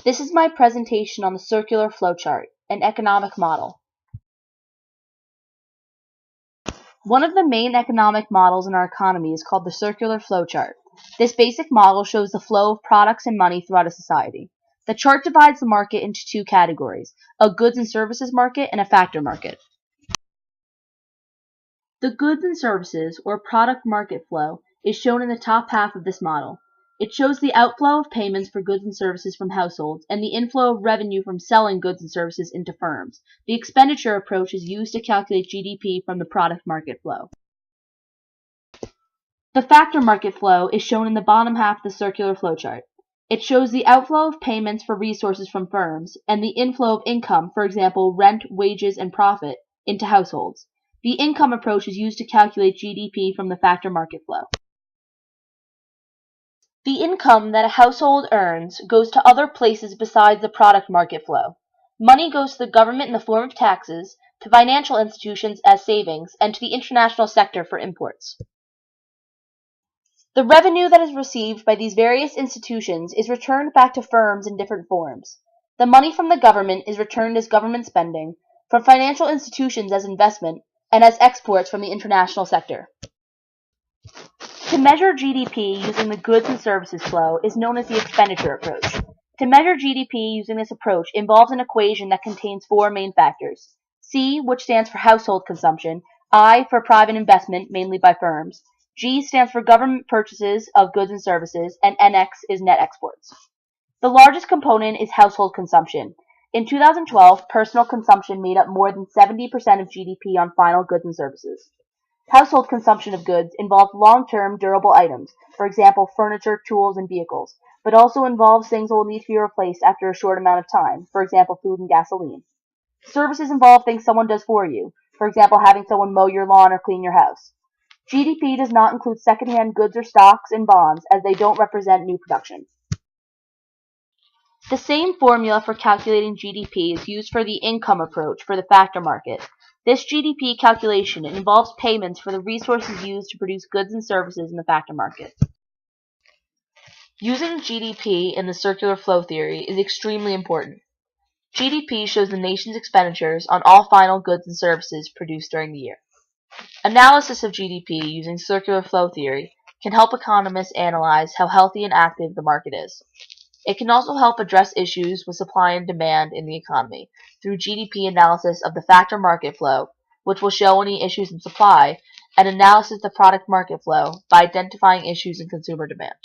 This is my presentation on the circular flowchart, an economic model. One of the main economic models in our economy is called the circular flowchart. This basic model shows the flow of products and money throughout a society. The chart divides the market into two categories, a goods and services market and a factor market. The goods and services, or product market flow, is shown in the top half of this model. It shows the outflow of payments for goods and services from households and the inflow of revenue from selling goods and services into firms. The expenditure approach is used to calculate GDP from the product market flow. The factor market flow is shown in the bottom half of the circular flowchart. It shows the outflow of payments for resources from firms and the inflow of income, for example, rent, wages, and profit, into households. The income approach is used to calculate GDP from the factor market flow. The income that a household earns goes to other places besides the product market flow. Money goes to the government in the form of taxes, to financial institutions as savings, and to the international sector for imports. The revenue that is received by these various institutions is returned back to firms in different forms. The money from the government is returned as government spending, from financial institutions as investment, and as exports from the international sector. To measure GDP using the goods and services flow is known as the expenditure approach. To measure GDP using this approach involves an equation that contains four main factors. C, which stands for household consumption, I for private investment, mainly by firms, G stands for government purchases of goods and services, and NX is net exports. The largest component is household consumption. In 2012, personal consumption made up more than 70% of GDP on final goods and services. Household consumption of goods involves long-term durable items, for example, furniture, tools, and vehicles, but also involves things that will need to be replaced after a short amount of time, for example, food and gasoline. Services involve things someone does for you, for example, having someone mow your lawn or clean your house. GDP does not include secondhand goods or stocks and bonds, as they don't represent new production. The same formula for calculating GDP is used for the income approach for the factor market. This GDP calculation involves payments for the resources used to produce goods and services in the factor market. Using GDP in the circular flow theory is extremely important. GDP shows the nation's expenditures on all final goods and services produced during the year. Analysis of GDP using circular flow theory can help economists analyze how healthy and active the market is. It can also help address issues with supply and demand in the economy through GDP analysis of the factor market flow, which will show any issues in supply, and analysis of the product market flow by identifying issues in consumer demand.